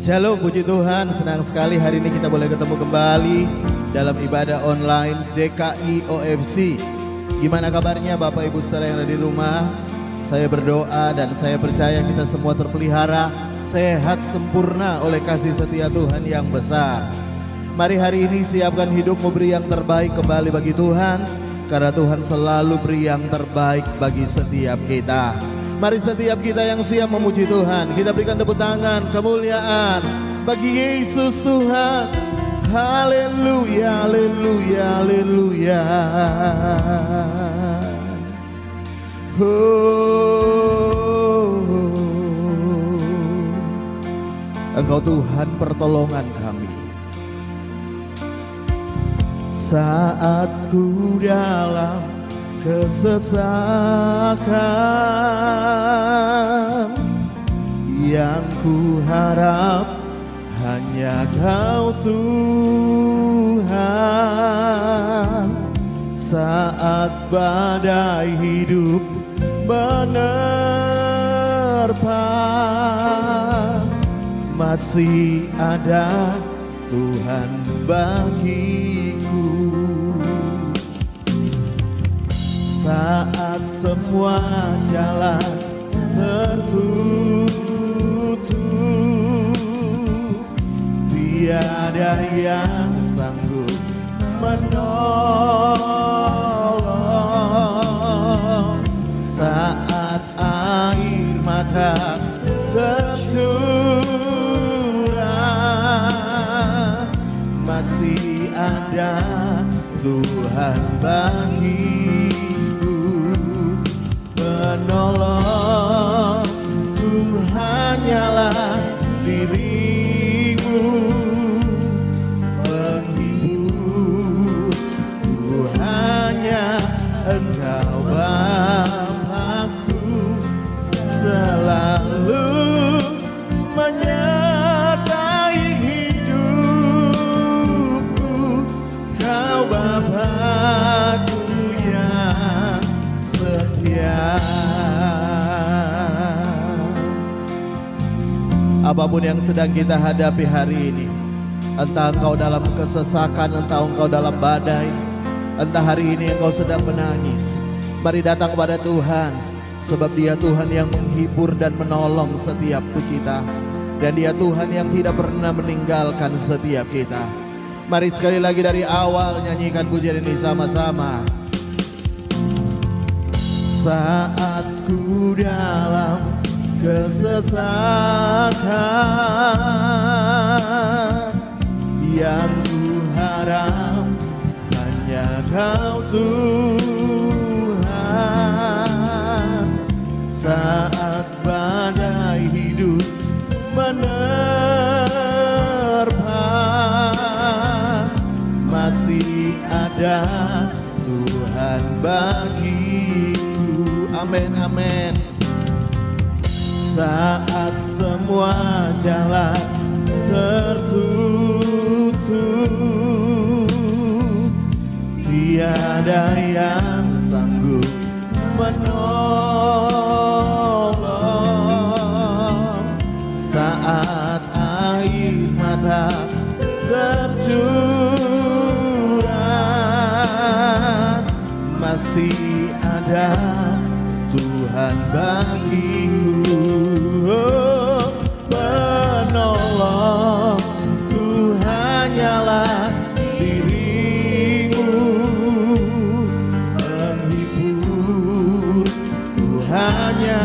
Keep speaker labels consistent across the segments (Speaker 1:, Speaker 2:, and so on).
Speaker 1: Shalom, puji Tuhan, senang sekali hari ini kita boleh ketemu kembali dalam ibadah online JKI OFC. Gimana kabarnya Bapak Ibu Saudara yang ada di rumah? Saya berdoa dan saya percaya kita semua terpelihara, sehat sempurna oleh kasih setia Tuhan yang besar. Mari hari ini siapkan hidupmu beri yang terbaik kembali bagi Tuhan, karena Tuhan selalu beri yang terbaik bagi setiap kita. Mari setiap kita yang siap memuji Tuhan, kita berikan tepuk tangan kemuliaan bagi Yesus Tuhan. Haleluya, haleluya, haleluya. Engkau Tuhan pertolongan kami. Saat ku dalam kesesakan, yang ku harap hanya Kau Tuhan. Saat badai hidup menerpa, masih ada Tuhan bagiku. Saat semua jalan tertutup, tiada yang sanggup menolong. Saat air mata tercurah, masih ada Tuhan bagiku. Menolong ku hanyalah dirimu, penghibur ku hanya Engkau Bapa-Ku, selalu menyertai hidupku. Kau Bapa-Ku yang setia. Apapun yang sedang kita hadapi hari ini, entah engkau dalam kesesakan, entah engkau dalam badai, entah hari ini engkau sedang menangis, mari datang kepada Tuhan, sebab Dia Tuhan yang menghibur dan menolong setiap kita, dan Dia Tuhan yang tidak pernah meninggalkan setiap kita. Mari sekali lagi dari awal nyanyikan pujian ini sama-sama. Saat ku dalam kesesakan, yang ku harap hanya Kau Tuhan. Saat badai hidup menerpa, masih ada Tuhan bagiku. Amin, amin. Saat semua jalan tertutup, tiada yang sanggup menolong. Saat air mata tercurah, masih ada Tuhan bagiku. Menolong ku hanyalah dirimu, penghibur ku hanya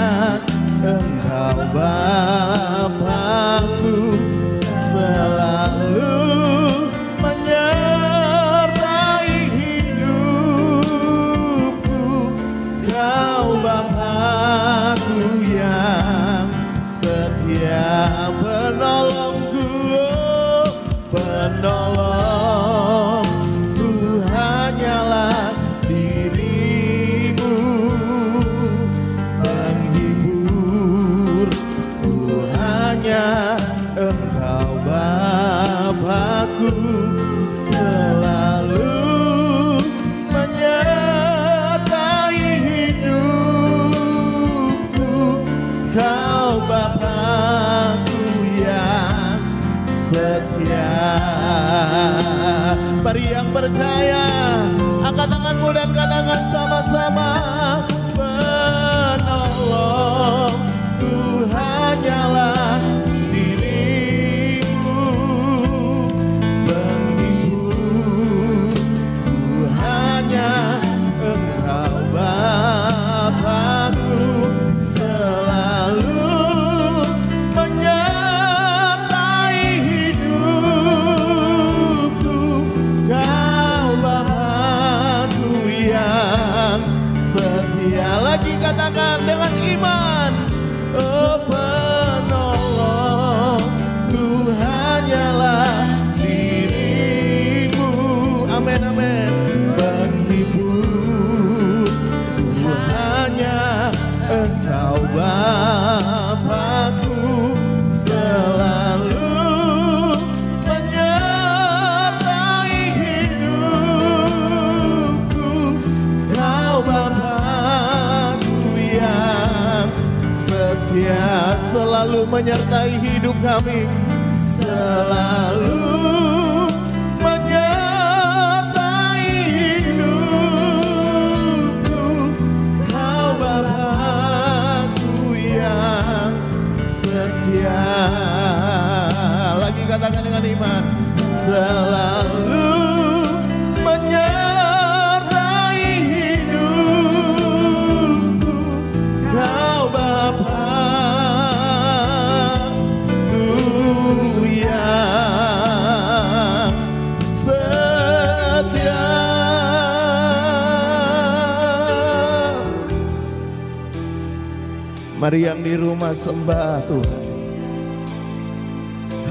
Speaker 1: Engkau Bapa-Ku, selalu menyertai hidupku. Kau Bapa-Ku percaya. Angkat tanganmu dan katakan sama-sama, penolongku hanyalah dirimu, penghiburku hanya Engkau Bapa-Ku, selalu menyertai hidupku. Kau Bapa-Ku yang setia. Lagi katakan dengan iman, oh penolongku hanyalah dirimu. Amin, amin. Penghiburku hanya Engkau Bapa-Ku, selalu menyertai hidupku. Kau Bapa-Ku yang setia, selalu menyertai hidup kami, selalu menyertai hidupku. Kau Bapa-Ku yang setia. Lagi katakan dengan iman, selalu menyertai hidupku. Kau Bapa-Ku yang setia. Mari yang di rumah sembah Tuhan.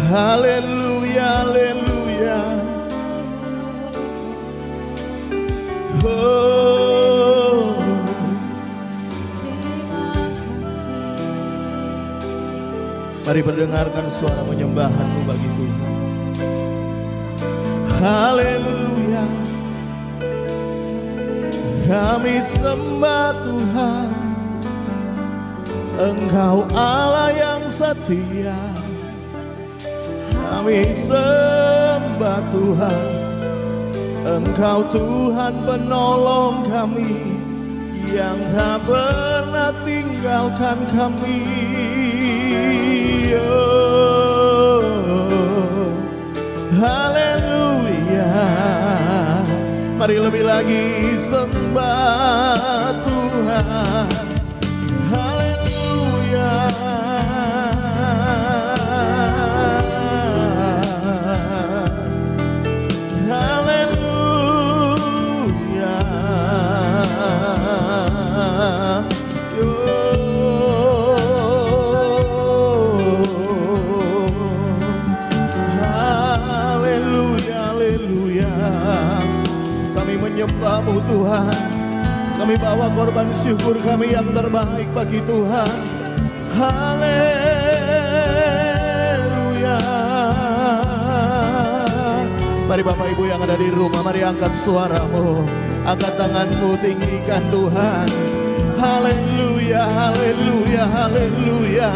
Speaker 1: Haleluya, haleluya. Oh. Mari perdengarkan suara penyembahanmu bagi Tuhan. Haleluya. Kami sembah Tuhan, Engkau Allah yang setia. Kami sembah Tuhan, Engkau Tuhan penolong kami, yang tak pernah tinggalkan kami. Oh, haleluya. Mari lebih lagi sembah Tuhan. Haleluya. Haleluya. Haleluya, haleluya. Kami menyembah-Mu Tuhan. Kami bawa korban syukur kami yang terbaik bagi Tuhan. Haleluya. Mari Bapak Ibu yang ada di rumah, mari angkat suaramu, angkat tanganmu, tinggikan Tuhan. Haleluya, haleluya, haleluya.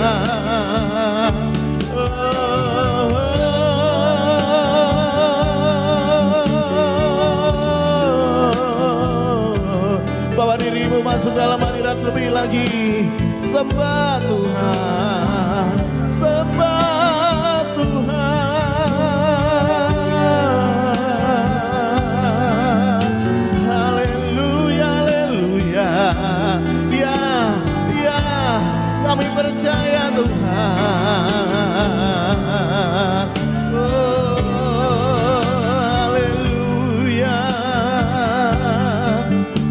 Speaker 1: Bawa dirimu masuk dalam hadirat lebih lagi. Sembah Tuhan, sembah Tuhan. Haleluya, haleluya. Ya, ya, kami percaya Tuhan. Oh, haleluya.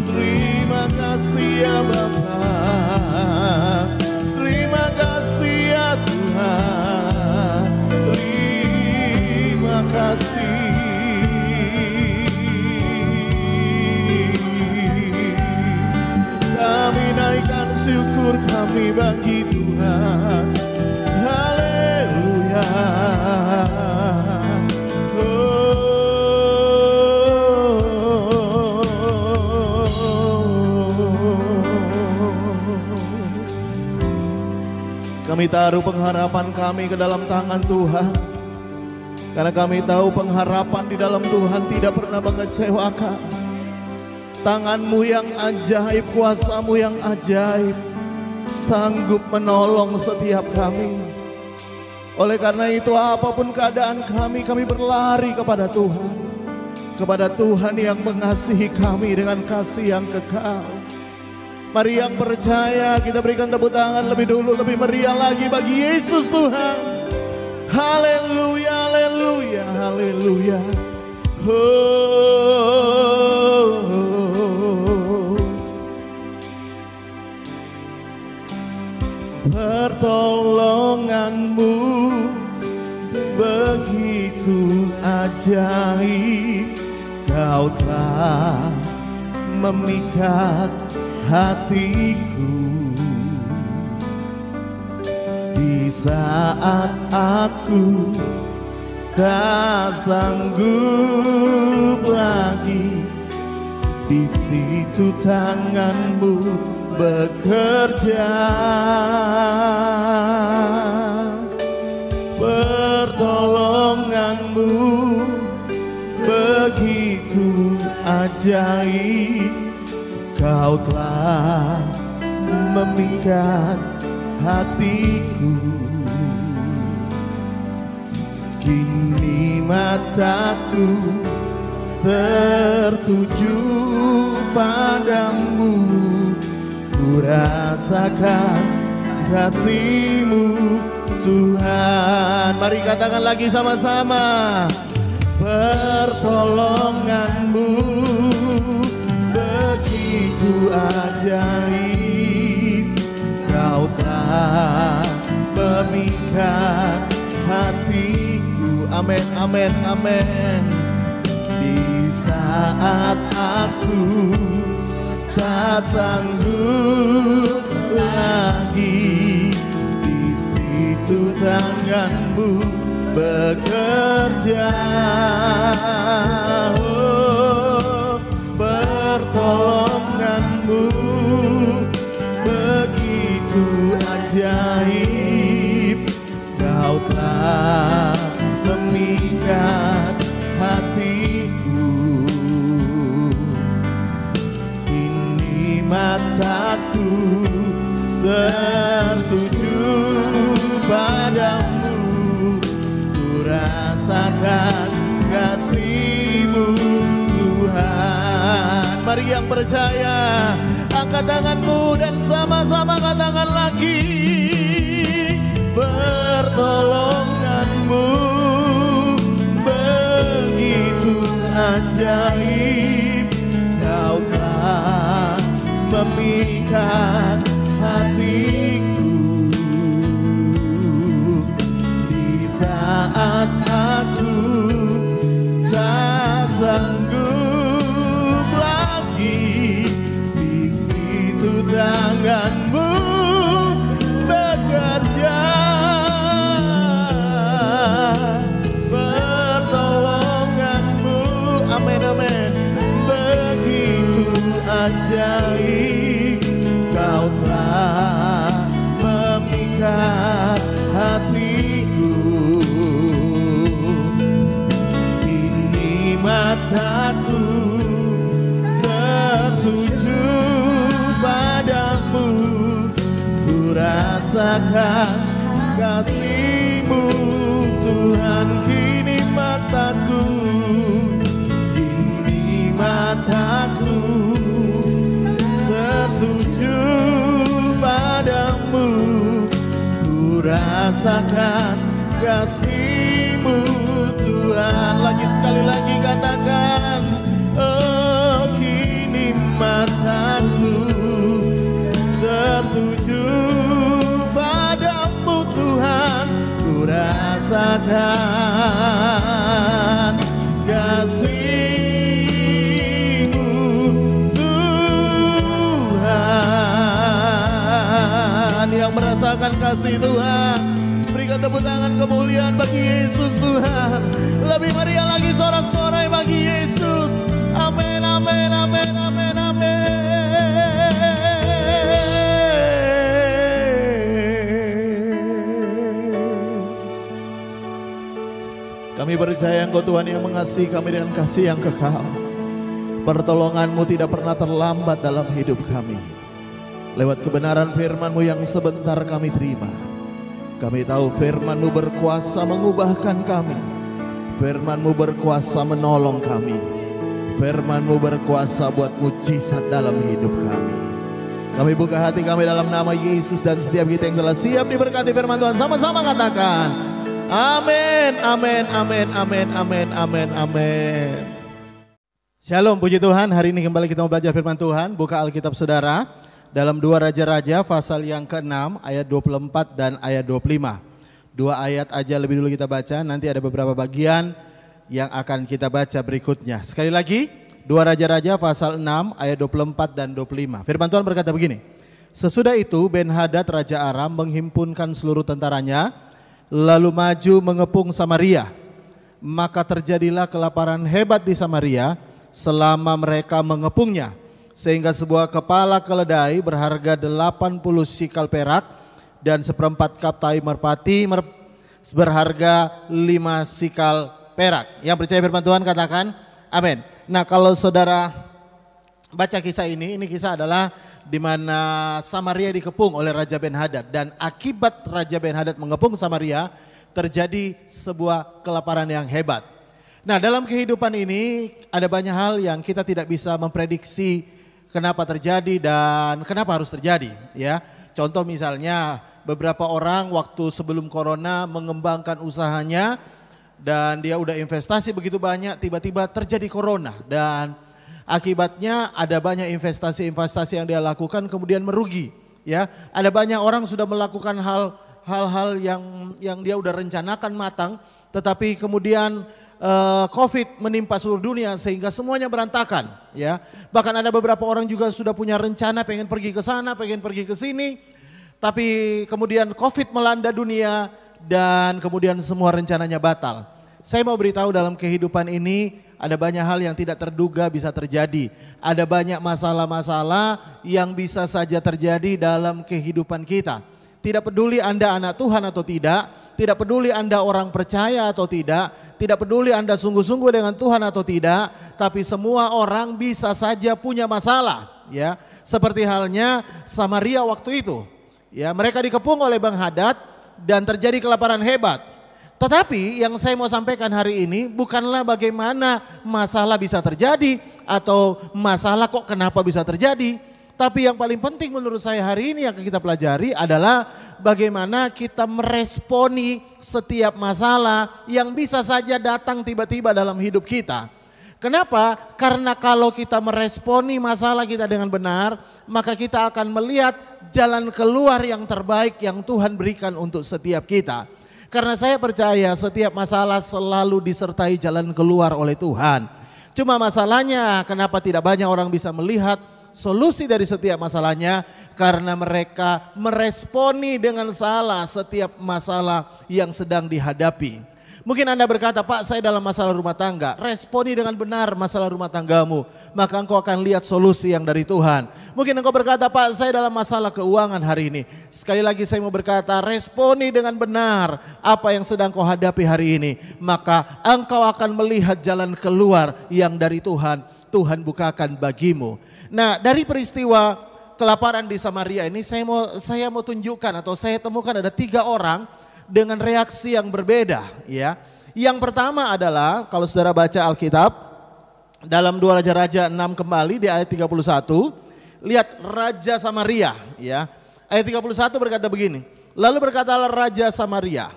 Speaker 1: Terima kasih ya Bapa, terima kasih ya Tuhan, terima kasih. Kami naikkan syukur kami bagi Tuhan. Haleluya. Kami taruh pengharapan kami ke dalam tangan Tuhan. Karena kami tahu pengharapan di dalam Tuhan tidak pernah mengecewakan. Tangan-Mu yang ajaib, kuasa-Mu yang ajaib, sanggup menolong setiap kami. Oleh karena itu apapun keadaan kami berlari kepada Tuhan. Kepada Tuhan yang mengasihi kami dengan kasih yang kekal. Mari yang percaya kita berikan tepuk tangan lebih dulu, lebih meriah lagi bagi Yesus Tuhan. Haleluya, haleluya, haleluya. Pertolongan-Mu begitu ajaib, Kau telah memikat hatiku. Di saat aku tak sanggup lagi, di situ tangan-Mu bekerja. Pertolongan-Mu begitu ajaib, Kau telah memikat hatiku. Kini mataku tertuju padamu, ku rasakan kasih-Mu Tuhan. Mari katakan lagi sama-sama. Pertolongan-Mu begitu ajaib, Kau telah memikat hatiku. Amin, amin, amin. Di saat aku tak sanggup lagi, di situ tangan-Mu bekerja. Oh, pertolongan-Mu begitu ajaib, Kau telah memikat hatiku. Kini mataku tertuju padamu, ku rasakan kasih-Mu Tuhan. Mari yang percaya, angkat tanganmu dan sama-sama katakan lagi. Pertolongan-Mu begitu ajaib, Kau telah memikat hatiku. Di saat aku tak sanggup lagi, di situ tangan-Mu bekerja. Pertolongan-Mu, amin, amin, begitu ajaib, Kau telah memikat hatiku. Kini mataku tertuju padamu, ku rasakan kasih-Mu Tuhan. Kini mataku tertuju padamu, ku rasakan kasih-Mu Tuhan. Lagi sekali lagi katakan, oh kini mataku tertuju padamu Tuhan, ku rasakan kasih-Mu Tuhan. Yang merasakan kasih Tuhan, berikan tepuk tangan kemuliaan bagi Yesus Tuhan. Lebih meriah lagi sorak-sorai bagi Yesus. Amin, amin, amin, amin, amin. Kami percaya Engkau Tuhan yang mengasihi kami dengan kasih yang kekal. Pertolongan-Mu tidak pernah terlambat dalam hidup kami. Lewat kebenaran firman-Mu yang sebentar kami terima, kami tahu firman-Mu berkuasa mengubahkan kami. Firman-Mu berkuasa menolong kami. Firman-Mu berkuasa buat mujizat dalam hidup kami. Kami buka hati kami dalam nama Yesus, dan setiap kita yang telah siap diberkati firman Tuhan, sama-sama katakan amin, amin, amin, amin, amin, amin, amin. Shalom, puji Tuhan. Hari ini kembali kita mau belajar firman Tuhan. Buka Alkitab saudara dalam 2 Raja-Raja pasal yang ke-6 ayat 24 dan ayat 25. 2 ayat aja lebih dulu kita baca, nanti ada beberapa bagian yang akan kita baca berikutnya. Sekali lagi, 2 Raja-Raja pasal 6 ayat 24 dan 25. Firman Tuhan berkata begini. Sesudah itu Ben-Hadad Raja Aram menghimpunkan seluruh tentaranya, lalu maju mengepung Samaria. Maka terjadilah kelaparan hebat di Samaria selama mereka mengepungnya, sehingga sebuah kepala keledai berharga 80 sikal perak dan 1/4 kap tai merpati berharga 5 sikal perak. Yang percaya firman Tuhan katakan amin. Nah, kalau saudara baca kisah ini kisah adalah di mana Samaria dikepung oleh Raja Ben-Hadad, dan akibat Raja Ben-Hadad mengepung Samaria terjadi sebuah kelaparan yang hebat. Nah, dalam kehidupan ini ada banyak hal yang kita tidak bisa memprediksi kenapa terjadi dan kenapa harus terjadi, ya. Contoh misalnya beberapa orang waktu sebelum corona mengembangkan usahanya dan dia udah investasi begitu banyak, tiba-tiba terjadi corona dan akibatnya ada banyak investasi yang dia lakukan kemudian merugi, ya. Ada banyak orang sudah melakukan hal-hal yang dia udah rencanakan matang, tetapi kemudian COVID menimpa seluruh dunia sehingga semuanya berantakan, ya. Bahkan ada beberapa orang juga sudah punya rencana pengen pergi ke sana, pengen pergi ke sini, tapi kemudian COVID melanda dunia dan kemudian semua rencananya batal. Saya mau beritahu dalam kehidupan ini ada banyak hal yang tidak terduga bisa terjadi. Ada banyak masalah-masalah yang bisa saja terjadi dalam kehidupan kita. Tidak peduli Anda anak Tuhan atau tidak, tidak peduli Anda orang percaya atau tidak, tidak peduli Anda sungguh-sungguh dengan Tuhan atau tidak, tapi semua orang bisa saja punya masalah, ya. Seperti halnya Samaria waktu itu, ya, mereka dikepung oleh Ben-Hadad dan terjadi kelaparan hebat. Tetapi yang saya mau sampaikan hari ini bukanlah bagaimana masalah bisa terjadi atau masalah kok kenapa bisa terjadi. Tapi yang paling penting menurut saya hari ini yang kita pelajari adalah bagaimana kita meresponi setiap masalah yang bisa saja datang tiba-tiba dalam hidup kita. Kenapa? Karena kalau kita meresponi masalah kita dengan benar, maka kita akan melihat jalan keluar yang terbaik yang Tuhan berikan untuk setiap kita. Karena saya percaya setiap masalah selalu disertai jalan keluar oleh Tuhan. Cuma masalahnya kenapa tidak banyak orang bisa melihat solusi dari setiap masalahnya, karena mereka meresponi dengan salah setiap masalah yang sedang dihadapi. Mungkin Anda berkata, Pak, saya dalam masalah rumah tangga. Responi dengan benar masalah rumah tanggamu, maka engkau akan lihat solusi yang dari Tuhan. Mungkin engkau berkata, Pak, saya dalam masalah keuangan hari ini. Sekali lagi saya mau berkata, responi dengan benar apa yang sedang kau hadapi hari ini, maka engkau akan melihat jalan keluar yang dari Tuhan, Tuhan bukakan bagimu. Nah, dari peristiwa kelaparan di Samaria ini saya mau tunjukkan atau saya temukan ada 3 orang dengan reaksi yang berbeda, ya. Yang pertama adalah kalau saudara baca Alkitab dalam 2 Raja-Raja 6 kembali di ayat 31, lihat Raja Samaria, ya. Ayat 31 berkata begini. Lalu berkatalah Raja Samaria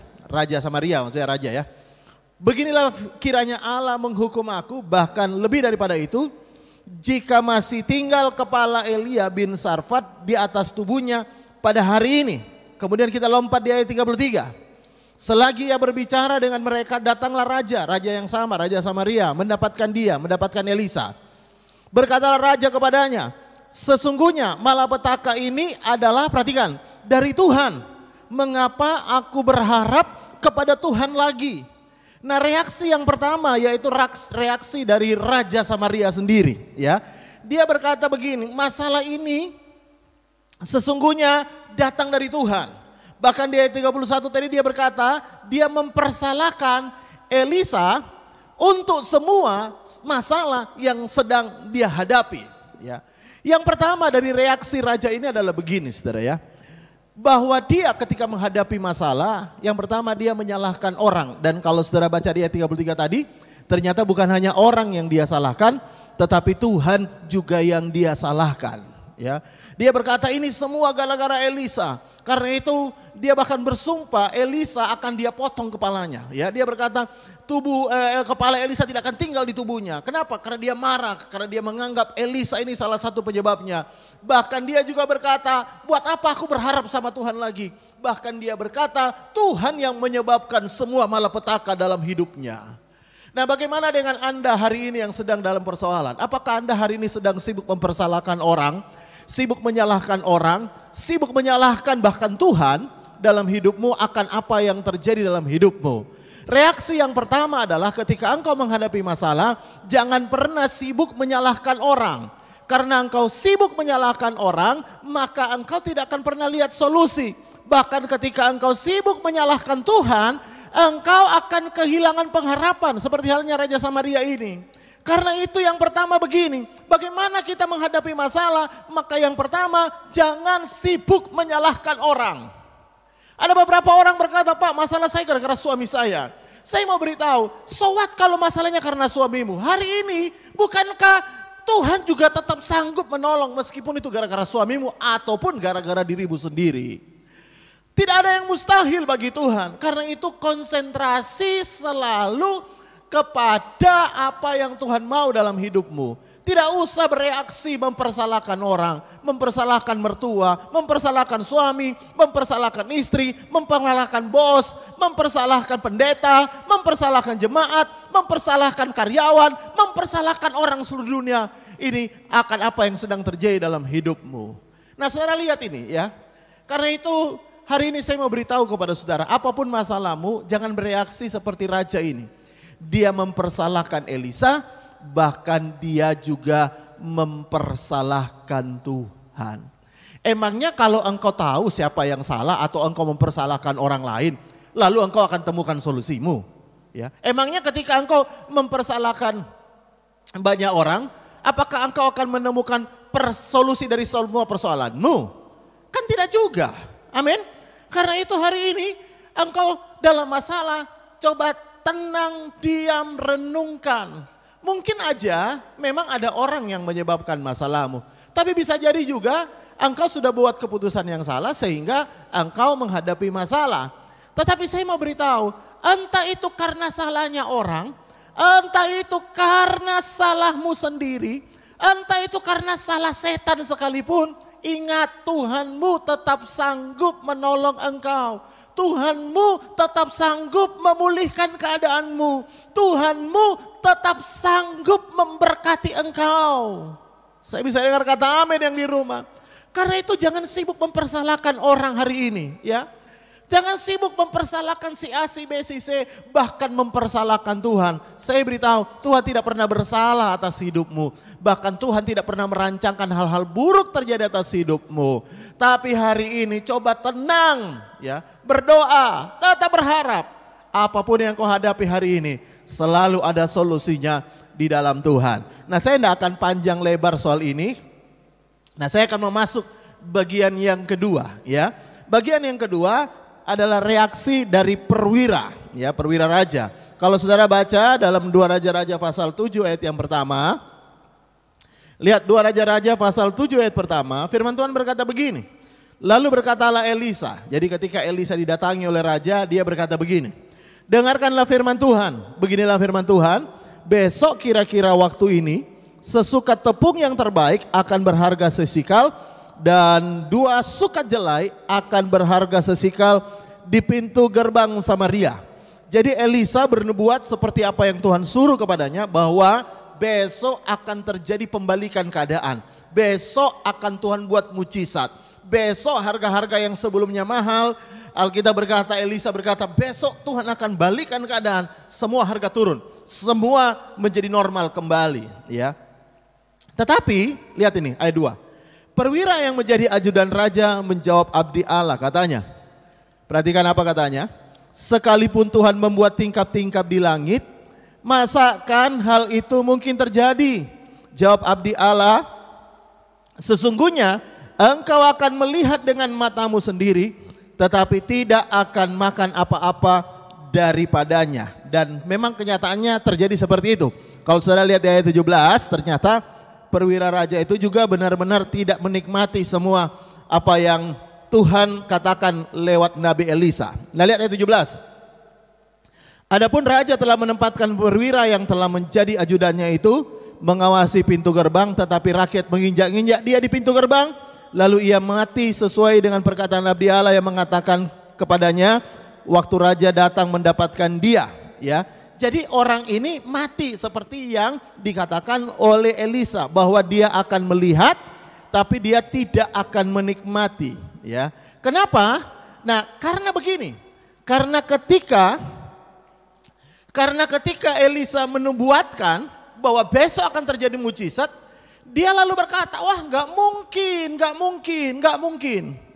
Speaker 1: maksudnya raja, ya. Beginilah kiranya Allah menghukum aku, bahkan lebih daripada itu, jika masih tinggal kepala Elia bin Sarfat di atas tubuhnya pada hari ini. Kemudian kita lompat di ayat 33. Selagi ia berbicara dengan mereka, datanglah raja yang sama, Raja Samaria, mendapatkan Elisa. Berkatalah raja kepadanya, sesungguhnya malapetaka ini adalah, perhatikan, dari Tuhan. Mengapa aku berharap kepada Tuhan lagi? Nah, reaksi yang pertama yaitu reaksi dari Raja Samaria sendiri, ya. Dia berkata begini, masalah ini sesungguhnya datang dari Tuhan. Bahkan di ayat 31 tadi dia berkata, dia mempersalahkan Elisa untuk semua masalah yang sedang dia hadapi. Ya. Yang pertama dari reaksi raja ini adalah begini, saudara ya. Bahwa dia ketika menghadapi masalah, yang pertama dia menyalahkan orang. Dan kalau saudara baca di ayat 33 tadi, ternyata bukan hanya orang yang dia salahkan, tetapi Tuhan juga yang dia salahkan. Ya. Dia berkata ini semua gara-gara Elisa. Karena itu dia bahkan bersumpah Elisa akan dia potong kepalanya. Ya, dia berkata kepala Elisa tidak akan tinggal di tubuhnya. Kenapa? Karena dia marah, karena dia menganggap Elisa ini salah satu penyebabnya. Bahkan dia juga berkata, buat apa aku berharap sama Tuhan lagi? Bahkan dia berkata, Tuhan yang menyebabkan semua malapetaka dalam hidupnya. Nah, bagaimana dengan Anda hari ini yang sedang dalam persoalan? Apakah Anda hari ini sedang sibuk mempersalahkan orang? Sibuk menyalahkan orang, sibuk menyalahkan bahkan Tuhan dalam hidupmu akan apa yang terjadi dalam hidupmu. Reaksi yang pertama adalah ketika engkau menghadapi masalah, jangan pernah sibuk menyalahkan orang. Karena engkau sibuk menyalahkan orang, maka engkau tidak akan pernah lihat solusi. Bahkan ketika engkau sibuk menyalahkan Tuhan, engkau akan kehilangan pengharapan seperti halnya Raja Samaria ini. Karena itu yang pertama begini, bagaimana kita menghadapi masalah, maka yang pertama jangan sibuk menyalahkan orang. Ada beberapa orang berkata, Pak masalah saya gara-gara suami saya. Saya mau beritahu, so what kalau masalahnya karena suamimu? Hari ini bukankah Tuhan juga tetap sanggup menolong meskipun itu gara-gara suamimu ataupun gara-gara dirimu sendiri. Tidak ada yang mustahil bagi Tuhan, karena itu konsentrasi selalu kepada apa yang Tuhan mau dalam hidupmu. Tidak usah bereaksi mempersalahkan orang, mempersalahkan mertua, mempersalahkan suami, mempersalahkan istri, mempersalahkan bos, mempersalahkan pendeta, mempersalahkan jemaat, mempersalahkan karyawan, mempersalahkan orang seluruh dunia. Ini akan apa yang sedang terjadi dalam hidupmu. Nah, saudara lihat ini ya. Karena itu hari ini saya mau beritahu kepada saudara, apapun masalahmu jangan bereaksi seperti raja ini. Dia mempersalahkan Elisa, bahkan dia juga mempersalahkan Tuhan. Emangnya kalau engkau tahu siapa yang salah atau engkau mempersalahkan orang lain, lalu engkau akan temukan solusimu? Ya. Emangnya ketika engkau mempersalahkan banyak orang, apakah engkau akan menemukan solusi dari semua persoalanmu? Kan tidak juga. Amin. Karena itu hari ini engkau dalam masalah, coba tenang, diam, renungkan. Mungkin aja memang ada orang yang menyebabkan masalahmu. Tapi bisa jadi juga engkau sudah buat keputusan yang salah sehingga engkau menghadapi masalah. Tetapi saya mau beritahu, entah itu karena salahnya orang, entah itu karena salahmu sendiri, entah itu karena salah setan sekalipun, ingat Tuhanmu tetap sanggup menolong engkau. Tuhanmu tetap sanggup memulihkan keadaanmu. Tuhanmu tetap sanggup memberkati engkau. Saya bisa dengar kata amin yang di rumah. Karena itu jangan sibuk mempersalahkan orang hari ini, ya. Jangan sibuk mempersalahkan si A, si B, si C, bahkan mempersalahkan Tuhan. Saya beritahu, Tuhan tidak pernah bersalah atas hidupmu. Bahkan Tuhan tidak pernah merancangkan hal-hal buruk terjadi atas hidupmu. Tapi hari ini coba tenang, ya, berdoa, tetap berharap. Apapun yang kau hadapi hari ini, selalu ada solusinya di dalam Tuhan. Nah, saya tidak akan panjang lebar soal ini. Nah, saya akan masuk bagian yang kedua, ya. Bagian yang kedua adalah reaksi dari perwira, ya, perwira raja. Kalau saudara baca dalam 2 Raja-Raja pasal 7 ayat yang pertama, lihat 2 Raja-Raja pasal 7 ayat pertama, firman Tuhan berkata begini. Lalu berkatalah Elisa, jadi ketika Elisa didatangi oleh raja, dia berkata begini. Dengarkanlah firman Tuhan, beginilah firman Tuhan, besok kira-kira waktu ini, sesukat tepung yang terbaik akan berharga sesikal, dan 2 sukat jelai akan berharga sesikal di pintu gerbang Samaria. Jadi Elisa bernubuat seperti apa yang Tuhan suruh kepadanya, bahwa besok akan terjadi pembalikan keadaan. Besok akan Tuhan buat mujizat. Besok harga-harga yang sebelumnya mahal, Alkitab berkata, Elisa berkata, besok Tuhan akan balikan keadaan, semua harga turun, semua menjadi normal kembali, ya. Tetapi lihat ini ayat 2. Perwira yang menjadi ajudan raja menjawab abdi Allah, katanya. Perhatikan apa katanya. Sekalipun Tuhan membuat tingkap-tingkap di langit, masakan hal itu mungkin terjadi? Jawab abdi Allah, sesungguhnya engkau akan melihat dengan matamu sendiri, tetapi tidak akan makan apa-apa daripadanya. Dan memang kenyataannya terjadi seperti itu. Kalau saudara lihat di ayat 17, ternyata perwira raja itu juga benar-benar tidak menikmati semua apa yang Tuhan katakan lewat Nabi Elisa. Nah, lihat ayat 17. Adapun raja telah menempatkan perwira yang telah menjadi ajudannya itu mengawasi pintu gerbang, tetapi rakyat menginjak-injak dia di pintu gerbang. Lalu ia mati sesuai dengan perkataan Abdi Allah yang mengatakan kepadanya waktu raja datang mendapatkan dia. Ya, jadi orang ini mati seperti yang dikatakan oleh Elisa bahwa dia akan melihat, tapi dia tidak akan menikmati. Ya, kenapa? Nah, karena begini, karena ketika Elisa menubuatkan bahwa besok akan terjadi mujizat, dia lalu berkata, wah nggak mungkin,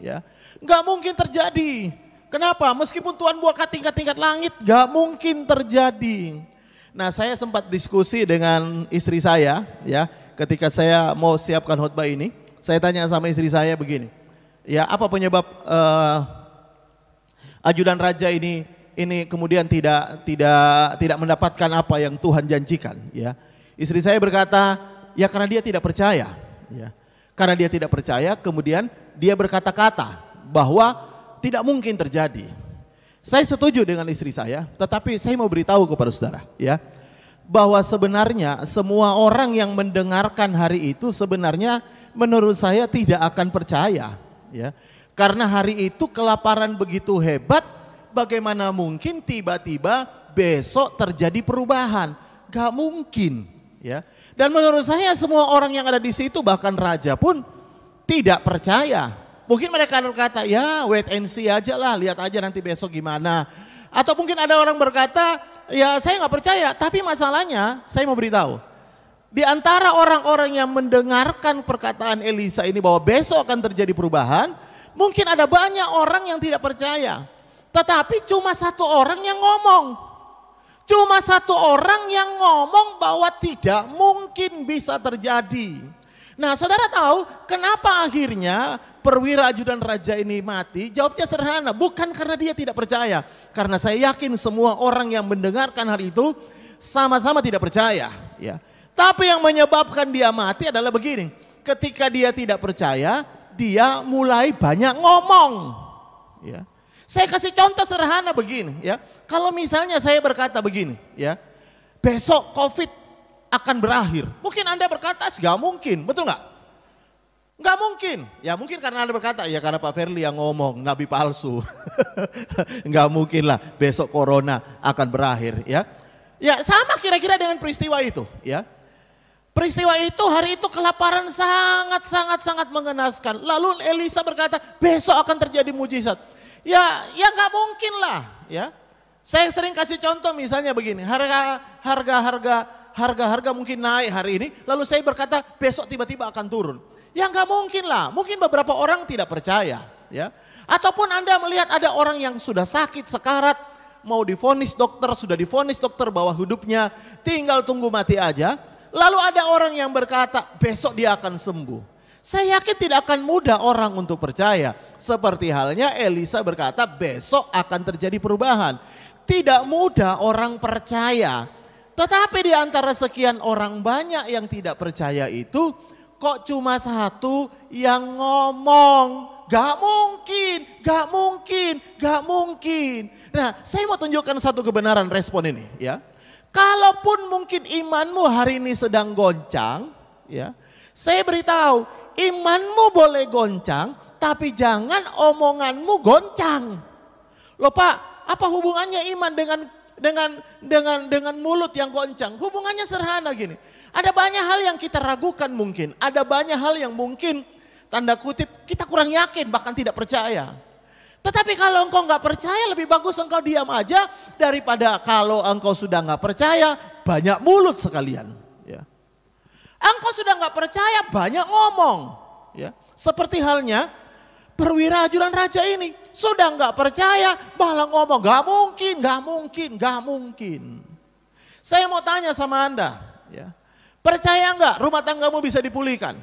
Speaker 1: ya, nggak mungkin terjadi. Kenapa? Meskipun Tuhan buat tingkat-tingkat langit, nggak mungkin terjadi. Nah, saya sempat diskusi dengan istri saya, ya, ketika saya mau siapkan khotbah ini, saya tanya sama istri saya begini. Ya, apa penyebab ajudan raja ini kemudian tidak mendapatkan apa yang Tuhan janjikan? Ya, istri saya berkata, ya karena dia tidak percaya. Ya, karena dia tidak percaya, kemudian dia berkata-kata bahwa tidak mungkin terjadi. Saya setuju dengan istri saya, tetapi saya mau beritahu kepada saudara, ya, bahwa sebenarnya semua orang yang mendengarkan hari itu sebenarnya menurut saya tidak akan percaya. Ya, karena hari itu kelaparan begitu hebat, bagaimana mungkin tiba-tiba besok terjadi perubahan? Gak mungkin, ya. Dan menurut saya semua orang yang ada di situ, bahkan raja pun tidak percaya. Mungkin mereka berkata, ya wait and see aja lah, lihat aja nanti besok gimana. Atau mungkin ada orang berkata, ya saya nggak percaya. Tapi masalahnya, saya mau beritahu. Di antara orang-orang yang mendengarkan perkataan Elisa ini bahwa besok akan terjadi perubahan, mungkin ada banyak orang yang tidak percaya. Tetapi cuma satu orang yang ngomong. Cuma satu orang yang ngomong bahwa tidak mungkin bisa terjadi. Nah, saudara tahu kenapa akhirnya perwira ajudan raja ini mati? Jawabnya sederhana, bukan karena dia tidak percaya. Karena saya yakin semua orang yang mendengarkan hari itu sama-sama tidak percaya. Ya. Tapi yang menyebabkan dia mati adalah begini. Ketika dia tidak percaya, dia mulai banyak ngomong. Ya. Saya kasih contoh sederhana begini. Ya. Kalau misalnya saya berkata begini, ya, besok COVID akan berakhir. Mungkin Anda berkata, gak mungkin, betul gak? Gak mungkin. Ya mungkin karena Anda berkata, ya karena Pak Ferli yang ngomong, nabi palsu. Gak mungkin lah besok corona akan berakhir. Ya, ya sama kira-kira dengan peristiwa itu. Ya. Peristiwa itu, hari itu kelaparan sangat mengenaskan. Lalu Elisa berkata, besok akan terjadi mujizat. Ya gak mungkin lah. Ya. Saya sering kasih contoh misalnya begini, harga mungkin naik hari ini, lalu saya berkata besok tiba-tiba akan turun. Ya nggak mungkin lah, mungkin beberapa orang tidak percaya. Ya. Ataupun Anda melihat ada orang yang sudah sakit sekarat, mau divonis dokter, sudah divonis dokter bahwa hidupnya tinggal tunggu mati aja. Lalu ada orang yang berkata besok dia akan sembuh. Saya yakin tidak akan mudah orang untuk percaya. Seperti halnya Elisa berkata besok akan terjadi perubahan. Tidak mudah orang percaya. Tetapi di antara sekian orang banyak yang tidak percaya itu, kok cuma satu yang ngomong. Gak mungkin. Nah, saya mau tunjukkan satu kebenaran respon ini, ya. Kalaupun mungkin imanmu hari ini sedang goncang, ya. Saya beritahu, imanmu boleh goncang, tapi jangan omonganmu goncang. Loh Pak, apa hubungannya iman dengan mulut yang goncang? Hubungannya sederhana gini. Ada banyak hal yang kita ragukan mungkin. Ada banyak hal yang mungkin tanda kutip kita kurang yakin bahkan tidak percaya. Tetapi kalau engkau nggak percaya lebih bagus engkau diam aja daripada kalau engkau sudah nggak percaya banyak mulut sekalian. Ya. Engkau sudah nggak percaya banyak ngomong. Ya. Seperti halnya perwira ajudan raja ini sudah nggak percaya, malah ngomong gak mungkin, gak mungkin, gak mungkin. Saya mau tanya sama Anda, ya, percaya nggak rumah tanggamu bisa dipulihkan?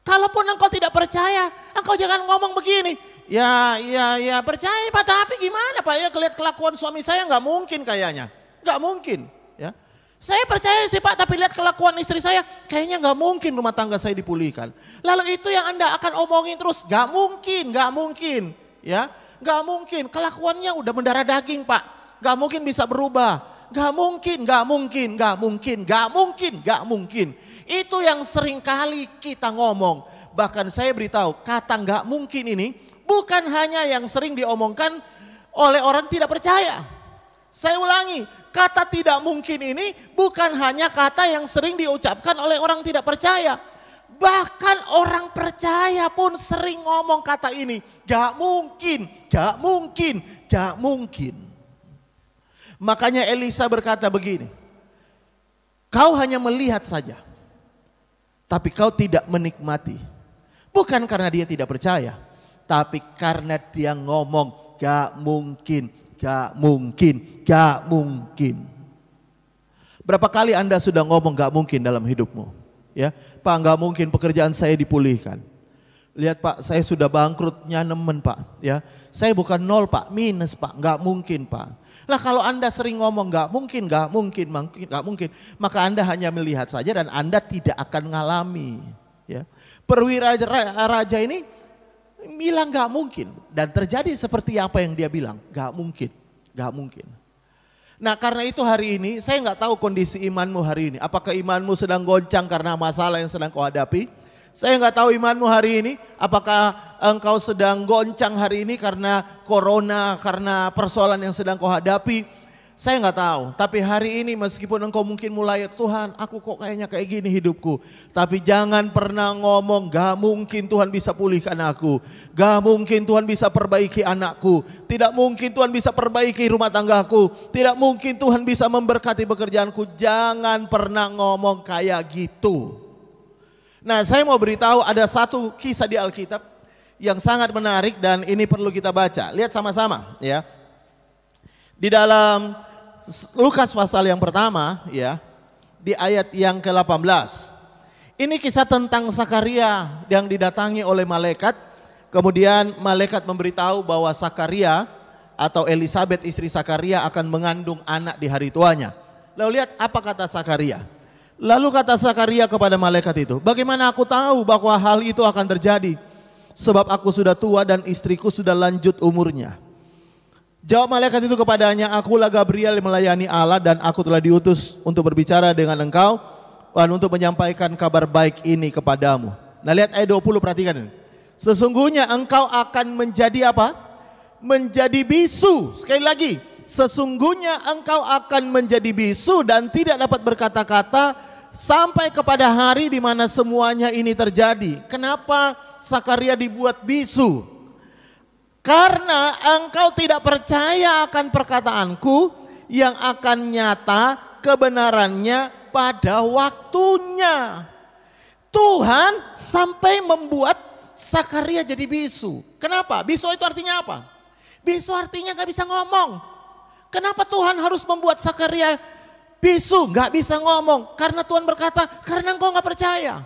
Speaker 1: Kalaupun engkau tidak percaya, engkau jangan ngomong begini. Ya percaya Pak, tapi gimana Pak, ya lihat kelakuan suami saya nggak mungkin kayaknya, nggak mungkin. Ya, saya percaya sih Pak, tapi lihat kelakuan istri saya, kayaknya nggak mungkin rumah tangga saya dipulihkan. Lalu itu yang Anda akan omongin terus, nggak mungkin, nggak mungkin, ya, nggak mungkin. Kelakuannya udah mendarah daging Pak, nggak mungkin bisa berubah, nggak mungkin, nggak mungkin, nggak mungkin, nggak mungkin, nggak mungkin. Itu yang sering kali kita ngomong. Bahkan saya beritahu, kata nggak mungkin ini bukan hanya yang sering diomongkan oleh orang tidak percaya. Saya ulangi, kata tidak mungkin ini bukan hanya kata yang sering diucapkan oleh orang tidak percaya. Bahkan orang percaya pun sering ngomong kata ini. Gak mungkin, gak mungkin, gak mungkin. Makanya Elisa berkata begini, kau hanya melihat saja, tapi kau tidak menikmati. Bukan karena dia tidak percaya, tapi karena dia ngomong gak mungkin, gak mungkin, gak mungkin. Berapa kali Anda sudah ngomong gak mungkin dalam hidupmu? Ya, Pak, gak mungkin pekerjaan saya dipulihkan. Lihat Pak, saya sudah bangkrut nyanemen Pak. Ya, saya bukan nol Pak, minus Pak, gak mungkin Pak. Lah kalau Anda sering ngomong gak mungkin, gak mungkin, gak mungkin, maka Anda hanya melihat saja dan Anda tidak akan ngalami. Ya, perwira raja ini bilang gak mungkin dan terjadi seperti apa yang dia bilang, gak mungkin, gak mungkin. Nah karena itu hari ini saya nggak tahu kondisi imanmu hari ini. Apakah imanmu sedang goncang karena masalah yang sedang kau hadapi? Saya nggak tahu imanmu hari ini. Apakah engkau sedang goncang hari ini karena corona, karena persoalan yang sedang kau hadapi? Saya nggak tahu. Tapi hari ini meskipun engkau mungkin mulai, Tuhan aku kok kayaknya kayak gini hidupku. Tapi jangan pernah ngomong gak mungkin Tuhan bisa pulihkan aku. Gak mungkin Tuhan bisa perbaiki anakku. Tidak mungkin Tuhan bisa perbaiki rumah tanggaku. Tidak mungkin Tuhan bisa memberkati pekerjaanku. Jangan pernah ngomong kayak gitu. Nah saya mau beritahu ada satu kisah di Alkitab yang sangat menarik dan ini perlu kita baca. Lihat sama-sama ya. Di dalam Lukas pasal yang pertama ya, di ayat yang ke-18. Ini kisah tentang Sakaria yang didatangi oleh malaikat. Kemudian malaikat memberitahu bahwa Sakaria atau Elisabeth istri Sakaria akan mengandung anak di hari tuanya. Lalu lihat apa kata Sakaria. Lalu kata Sakaria kepada malaikat itu, bagaimana aku tahu bahwa hal itu akan terjadi? Sebab aku sudah tua dan istriku sudah lanjut umurnya. Jawab malaikat itu kepadanya, akulah Gabriel yang melayani Allah dan aku telah diutus untuk berbicara dengan engkau dan untuk menyampaikan kabar baik ini kepadamu. Nah lihat ayat 20, perhatikan ini. Sesungguhnya engkau akan menjadi apa? Menjadi bisu. Sekali lagi, sesungguhnya engkau akan menjadi bisu dan tidak dapat berkata-kata sampai kepada hari di mana semuanya ini terjadi. Kenapa Sakaria dibuat bisu? Karena engkau tidak percaya akan perkataanku yang akan nyata kebenarannya pada waktunya. Tuhan sampai membuat Sakaria jadi bisu. Kenapa? Bisu itu artinya apa? Bisu artinya gak bisa ngomong. Kenapa Tuhan harus membuat Sakaria bisu, gak bisa ngomong? Karena Tuhan berkata, karena engkau gak percaya.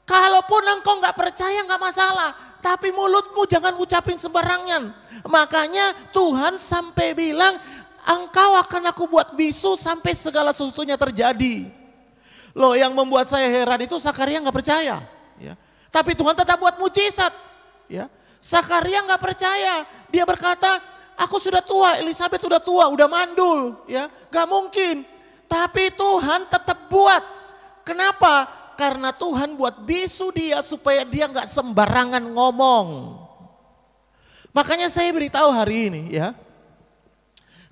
Speaker 1: Kalaupun engkau gak percaya gak masalah. Tapi mulutmu jangan ucapin sembarangan. Makanya Tuhan sampai bilang, engkau akan aku buat bisu sampai segala sesuatunya terjadi. Loh yang membuat saya heran itu Sakaria gak percaya. Ya. Tapi Tuhan tetap buat mujizat. Ya. Sakaria gak percaya. Dia berkata, aku sudah tua, Elisabeth sudah tua, udah mandul. Ya. Gak mungkin. Tapi Tuhan tetap buat. Kenapa? Karena Tuhan buat bisu dia supaya dia nggak sembarangan ngomong. Makanya saya beritahu hari ini ya,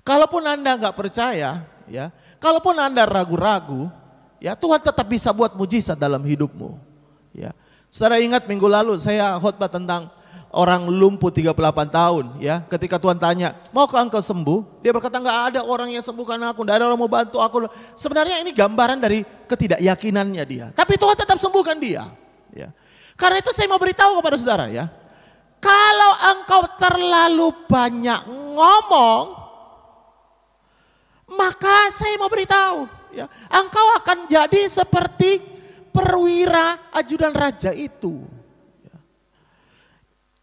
Speaker 1: kalaupun Anda nggak percaya, ya, kalaupun Anda ragu-ragu, ya Tuhan tetap bisa buat mujizat dalam hidupmu. Ya, saudara ingat minggu lalu saya khotbah tentang orang lumpuh 38 tahun, ya. Ketika Tuhan tanya, maukah engkau sembuh? Dia berkata, nggak ada orang yang sembuhkan aku, nggak ada orang mau bantu aku. Sebenarnya ini gambaran dari ketidakyakinannya dia. Tapi Tuhan tetap sembuhkan dia. Ya. Karena itu saya mau beritahu kepada saudara ya, Kalau engkau terlalu banyak ngomong, maka saya mau beritahu, ya, engkau akan jadi seperti perwira ajudan raja itu.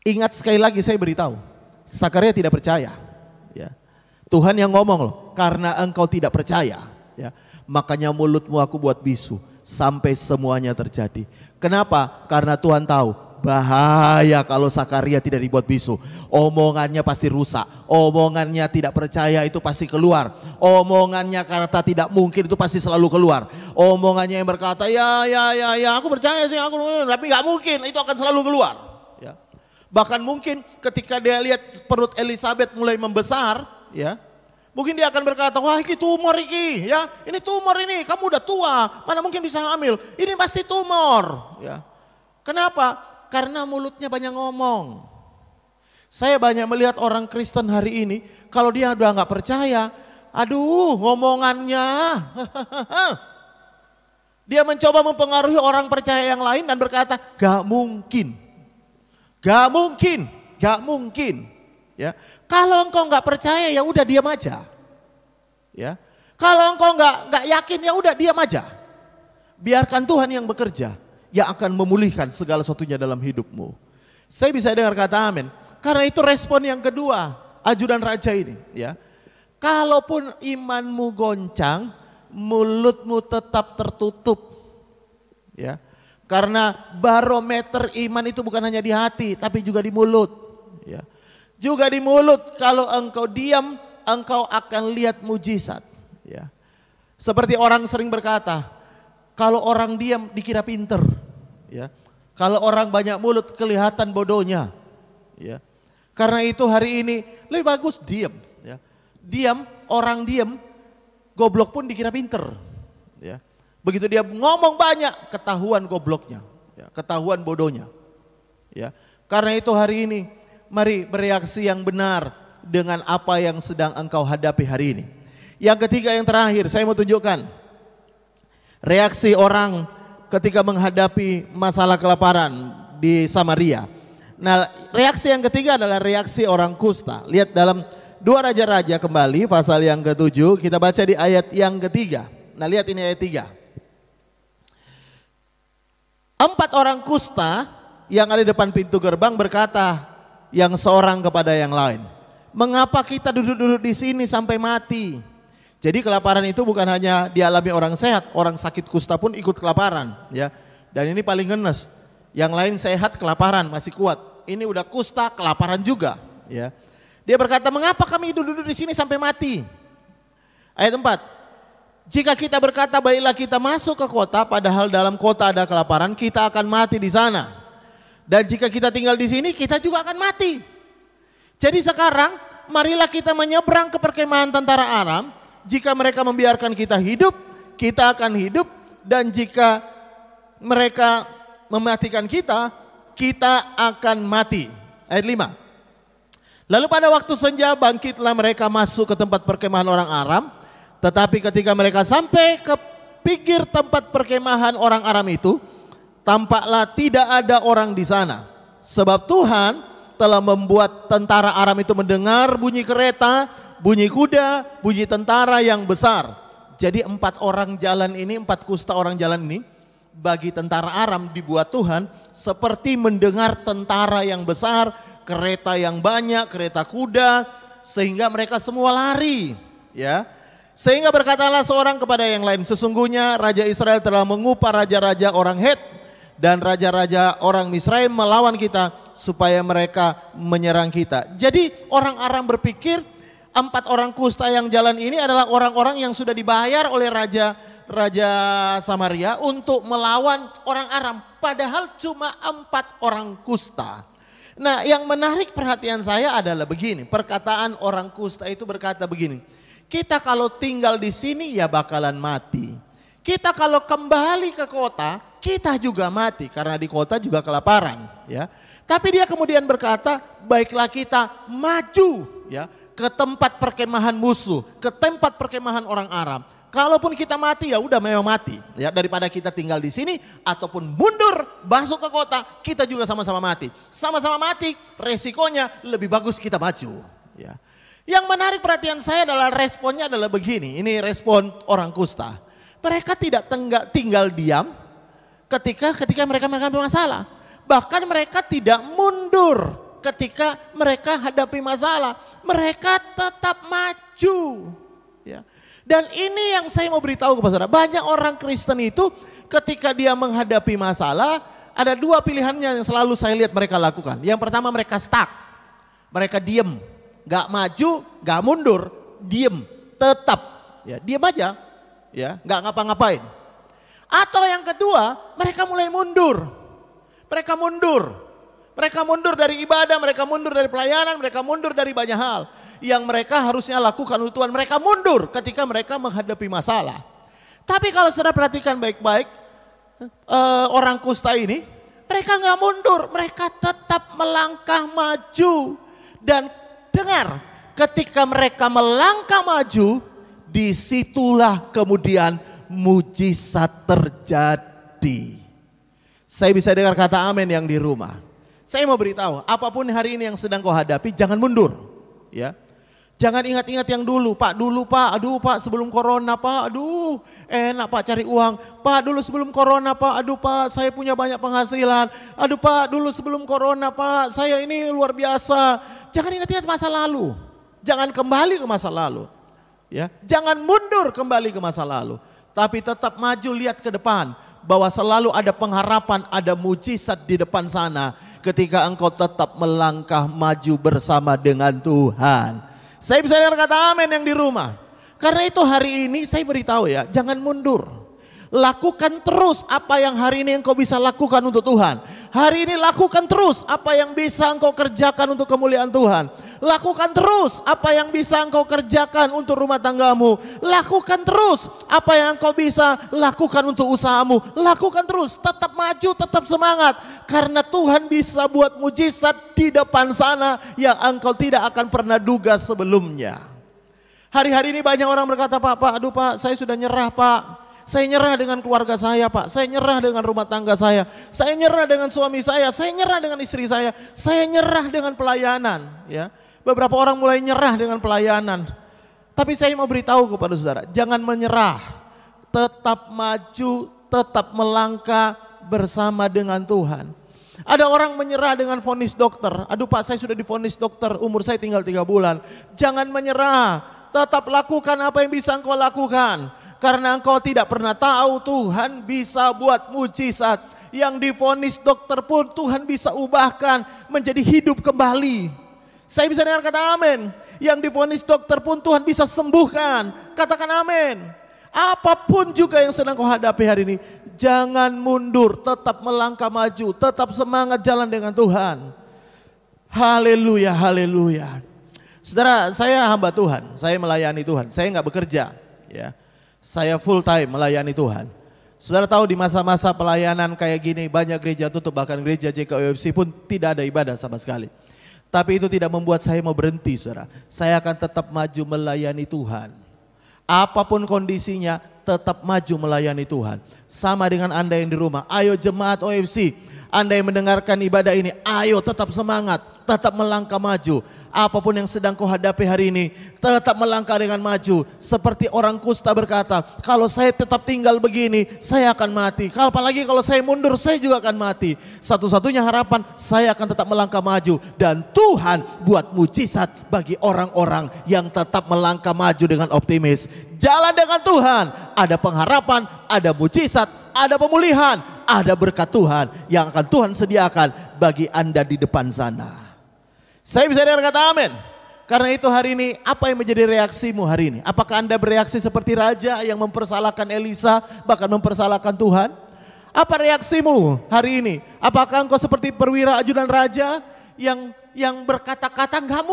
Speaker 1: Ingat sekali lagi saya beritahu, Sakaria tidak percaya. Ya. Tuhan yang ngomong loh, karena engkau tidak percaya, ya, makanya mulutmu aku buat bisu sampai semuanya terjadi. Kenapa? Karena Tuhan tahu bahaya kalau Sakaria tidak dibuat bisu. Omongannya pasti rusak, omongannya tidak percaya itu pasti keluar, omongannya kata tidak mungkin itu pasti selalu keluar, omongannya yang berkata ya aku percaya sih aku, tapi nggak mungkin itu akan selalu keluar. Ya. Bahkan mungkin ketika dia lihat perut Elizabeth mulai membesar, ya, mungkin dia akan berkata, wah ini tumor ini, ya, ini tumor ini, kamu udah tua, mana mungkin bisa hamil, ini pasti tumor. Ya. Kenapa? Karena mulutnya banyak ngomong. Saya banyak melihat orang Kristen hari ini, kalau dia udah nggak percaya, aduh ngomongannya, dia mencoba mempengaruhi orang percaya yang lain dan berkata, gak mungkin, gak mungkin, gak mungkin. Ya, kalau engkau nggak percaya ya udah diam aja. Ya, kalau engkau nggak yakin ya udah diam aja. Biarkan Tuhan yang bekerja, yang akan memulihkan segala sesuatunya dalam hidupmu. Saya bisa dengar kata amin. Karena itu respon yang kedua ajudan raja ini. Ya, kalaupun imanmu goncang, mulutmu tetap tertutup. Ya, karena barometer iman itu bukan hanya di hati, tapi juga di mulut. Ya. Juga di mulut, kalau engkau diam, engkau akan lihat mujizat. Ya. Seperti orang sering berkata, kalau orang diam dikira pinter. Ya. Kalau orang banyak mulut kelihatan bodohnya. Ya. Karena itu hari ini lebih bagus diam. Ya. Diam, orang diam, goblok pun dikira pinter. Ya. Begitu dia ngomong banyak, ketahuan gobloknya, ya. Ketahuan bodohnya. Ya. Karena itu hari ini, mari bereaksi yang benar dengan apa yang sedang engkau hadapi hari ini. Yang ketiga, yang terakhir, saya mau tunjukkan reaksi orang ketika menghadapi masalah kelaparan di Samaria. Nah, reaksi yang ketiga adalah reaksi orang kusta. Lihat dalam 2 Raja-Raja kembali pasal yang ke-7, kita baca di ayat yang ketiga. Nah, lihat ini ayat 3. 4 orang kusta yang ada di depan pintu gerbang berkata yang seorang kepada yang lain, mengapa kita duduk-duduk di sini sampai mati? Jadi kelaparan itu bukan hanya dialami orang sehat, orang sakit kusta pun ikut kelaparan, ya. Dan ini paling ngenes. Yang lain sehat kelaparan masih kuat. Ini udah kusta kelaparan juga, ya. Dia berkata, mengapa kami duduk-duduk di sini sampai mati? Ayat 4. Jika kita berkata baiklah kita masuk ke kota, padahal dalam kota ada kelaparan, kita akan mati di sana. Dan jika kita tinggal di sini, kita juga akan mati. Jadi sekarang, marilah kita menyeberang ke perkemahan tentara Aram. Jika mereka membiarkan kita hidup, kita akan hidup. Dan jika mereka mematikan kita, kita akan mati. Ayat 5. Lalu pada waktu senja bangkitlah mereka masuk ke tempat perkemahan orang Aram. Tetapi ketika mereka sampai ke pinggir tempat perkemahan orang Aram itu, tampaklah tidak ada orang di sana. Sebab Tuhan telah membuat tentara Aram itu mendengar bunyi kereta, bunyi kuda, bunyi tentara yang besar. Jadi 4 orang jalan ini, 4 kusta orang jalan ini, bagi tentara Aram dibuat Tuhan seperti mendengar tentara yang besar, kereta yang banyak, kereta kuda, sehingga mereka semua lari. Ya. Sehingga berkatalah seorang kepada yang lain, sesungguhnya Raja Israel telah mengupah raja-raja orang Het dan raja-raja orang Misraim melawan kita supaya mereka menyerang kita. Jadi orang Aram berpikir 4 orang kusta yang jalan ini adalah orang-orang yang sudah dibayar oleh Raja Samaria untuk melawan orang Aram. Padahal cuma 4 orang kusta. Nah, yang menarik perhatian saya adalah begini. Perkataan orang kusta itu berkata begini. Kita kalau tinggal di sini ya bakalan mati. Kita kalau kembali ke kota, kita juga mati karena di kota juga kelaparan, ya. Tapi dia kemudian berkata, baiklah kita maju, ya, ke tempat perkemahan musuh, ke tempat perkemahan orang Aram. Kalaupun kita mati ya udah memang mati. Ya, daripada kita tinggal di sini ataupun mundur masuk ke kota, kita juga sama-sama mati. Sama-sama mati, resikonya lebih bagus kita maju. Ya. Yang menarik perhatian saya adalah responnya adalah begini. Ini respon orang kusta. Mereka tidak tinggal diam ketika mereka menghadapi masalah. Bahkan mereka tidak mundur ketika mereka hadapi masalah. Mereka tetap maju. Ya. Dan ini yang saya mau beritahu kepada saudara. Banyak orang Kristen itu ketika dia menghadapi masalah, ada dua pilihannya yang selalu saya lihat mereka lakukan. Yang pertama mereka stuck. Mereka diem. Gak maju, gak mundur. Diem. Tetap. Ya, diem aja. Ya, gak ngapa-ngapain. Atau yang kedua, mereka mulai mundur. Mereka mundur. Mereka mundur dari ibadah, mereka mundur dari pelayanan, mereka mundur dari banyak hal yang mereka harusnya lakukan untuk Tuhan. Mereka mundur ketika mereka menghadapi masalah. Tapi kalau saudara perhatikan baik-baik, orang kusta ini, mereka nggak mundur, mereka tetap melangkah maju. Dan dengar, ketika mereka melangkah maju, disitulah kemudian mujizat terjadi. Saya bisa dengar kata amin yang di rumah. Saya mau beritahu, apapun hari ini yang sedang kau hadapi, jangan mundur. Ya, jangan ingat-ingat yang dulu pak, aduh pak sebelum corona pak, aduh enak pak cari uang. Pak dulu sebelum corona pak, aduh pak saya punya banyak penghasilan. Aduh pak dulu sebelum corona pak, saya ini luar biasa. Jangan ingat-ingat masa lalu, jangan kembali ke masa lalu. Ya, jangan mundur kembali ke masa lalu. Tapi tetap maju, lihat ke depan. Bahwa selalu ada pengharapan, ada mujizat di depan sana. Ketika engkau tetap melangkah maju bersama dengan Tuhan. Saya bisa dengar kata amin yang di rumah. Karena itu hari ini saya beritahu ya, jangan mundur. Lakukan terus apa yang hari ini engkau bisa lakukan untuk Tuhan. Hari ini lakukan terus apa yang bisa engkau kerjakan untuk kemuliaan Tuhan. Lakukan terus apa yang bisa engkau kerjakan untuk rumah tanggamu. Lakukan terus apa yang engkau bisa lakukan untuk usahamu. Lakukan terus, tetap maju, tetap semangat. Karena Tuhan bisa buat mujizat di depan sana yang engkau tidak akan pernah duga sebelumnya. Hari-hari ini banyak orang berkata, Pak, aduh Pak, saya sudah nyerah Pak. Saya nyerah dengan keluarga saya Pak, saya nyerah dengan rumah tangga saya nyerah dengan suami saya nyerah dengan istri saya nyerah dengan pelayanan. Ya, beberapa orang mulai nyerah dengan pelayanan. Tapi saya mau beritahu kepada saudara, jangan menyerah, tetap maju, tetap melangkah bersama dengan Tuhan. Ada orang menyerah dengan vonis dokter, aduh Pak saya sudah divonis dokter, umur saya tinggal 3 bulan. Jangan menyerah, tetap lakukan apa yang bisa engkau lakukan. Karena engkau tidak pernah tahu Tuhan bisa buat mujizat. Yang divonis dokter pun Tuhan bisa ubahkan menjadi hidup kembali. Saya bisa dengar kata amin. Yang divonis dokter pun Tuhan bisa sembuhkan. Katakan amin. Apapun juga yang sedang kau hadapi hari ini, jangan mundur, tetap melangkah maju, tetap semangat jalan dengan Tuhan. Haleluya, haleluya. Saudara, saya hamba Tuhan, saya melayani Tuhan, saya nggak bekerja. Ya. Saya full time melayani Tuhan. Saudara tahu di masa-masa pelayanan kayak gini banyak gereja tutup, bahkan gereja JKUFC pun tidak ada ibadah sama sekali. Tapi itu tidak membuat saya mau berhenti saudara. Saya akan tetap maju melayani Tuhan. Apapun kondisinya tetap maju melayani Tuhan. Sama dengan Anda yang di rumah, ayo jemaat OFC, Anda yang mendengarkan ibadah ini, ayo tetap semangat, tetap melangkah maju. Apapun yang sedang kau hadapi hari ini, tetap melangkah dengan maju. Seperti orang kusta berkata, kalau saya tetap tinggal begini, saya akan mati. Apalagi kalau saya mundur, saya juga akan mati. Satu-satunya harapan, saya akan tetap melangkah maju. Dan Tuhan buat mujizat bagi orang-orang yang tetap melangkah maju dengan optimis. Jalan dengan Tuhan, ada pengharapan, ada mujizat, ada pemulihan, ada berkat Tuhan yang akan Tuhan sediakan bagi Anda di depan sana. Saya bisa dengar kata amin. Karena itu hari ini apa yang menjadi reaksimu hari ini? Apakah Anda bereaksi seperti raja yang mempersalahkan Elisa, bahkan mempersalahkan Tuhan? Apa reaksimu hari ini? Apakah engkau seperti perwira ajudan raja yang berkata-kata nggak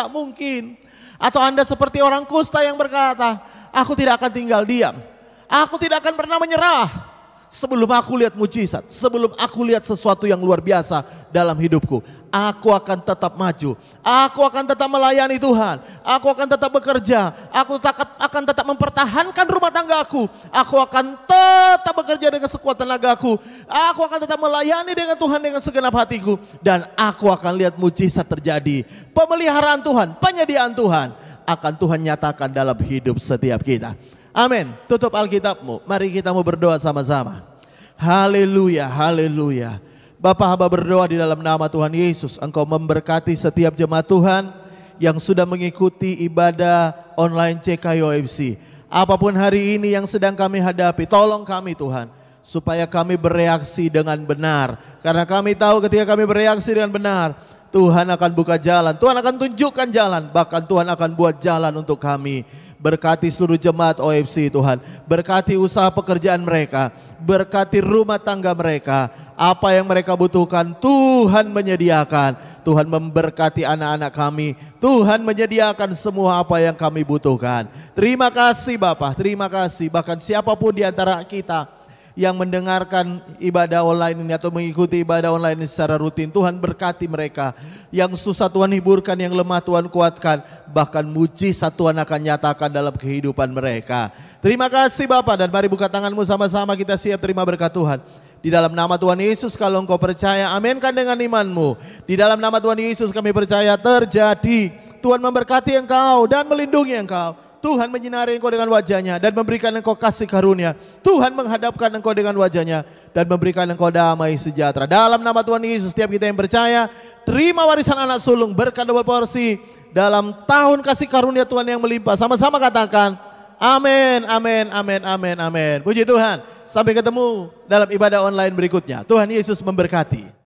Speaker 1: mungkin. Atau Anda seperti orang kusta yang berkata, aku tidak akan tinggal diam. Aku tidak akan pernah menyerah. Sebelum aku lihat mujizat, sebelum aku lihat sesuatu yang luar biasa dalam hidupku, aku akan tetap maju. Aku akan tetap melayani Tuhan. Aku akan tetap bekerja. Aku akan tetap mempertahankan rumah tanggaku. Aku akan tetap bekerja dengan sekuat tenagaku. Aku akan tetap melayani dengan Tuhan dengan segenap hatiku. Dan aku akan lihat mujizat terjadi. Pemeliharaan Tuhan, penyediaan Tuhan akan Tuhan nyatakan dalam hidup setiap kita. Amin. Tutup Alkitabmu. Mari kita mau berdoa sama-sama. Haleluya, haleluya. Bapa, hamba berdoa di dalam nama Tuhan Yesus. Engkau memberkati setiap jemaat Tuhan yang sudah mengikuti ibadah online CKI-OFC. Apapun hari ini yang sedang kami hadapi, tolong kami Tuhan, supaya kami bereaksi dengan benar. Karena kami tahu ketika kami bereaksi dengan benar, Tuhan akan buka jalan, Tuhan akan tunjukkan jalan, bahkan Tuhan akan buat jalan untuk kami. Berkati seluruh jemaat OFC Tuhan, berkati usaha pekerjaan mereka, berkati rumah tangga mereka, apa yang mereka butuhkan Tuhan menyediakan. Tuhan memberkati anak-anak kami, Tuhan menyediakan semua apa yang kami butuhkan. Terima kasih Bapak, terima kasih. Bahkan siapapun di antara kita yang mendengarkan ibadah online ini atau mengikuti ibadah online ini secara rutin, Tuhan berkati mereka. Yang susah Tuhan hiburkan, yang lemah Tuhan kuatkan. Bahkan mujizat Tuhan akan nyatakan dalam kehidupan mereka. Terima kasih Bapak, dan mari buka tanganmu sama-sama, kita siap terima berkat Tuhan. Di dalam nama Tuhan Yesus, kalau engkau percaya, aminkan dengan imanmu. Di dalam nama Tuhan Yesus kami percaya terjadi. Tuhan memberkati engkau dan melindungi engkau. Tuhan menyinari engkau dengan wajahnya dan memberikan engkau kasih karunia. Tuhan menghadapkan engkau dengan wajahnya dan memberikan engkau damai sejahtera. Dalam nama Tuhan Yesus, setiap kita yang percaya, terima warisan anak sulung, berkat double porsi dalam tahun kasih karunia Tuhan yang melimpah. Sama-sama katakan, amin, amin, amin, amin, amin. Puji Tuhan. Sampai ketemu dalam ibadah online berikutnya. Tuhan Yesus memberkati.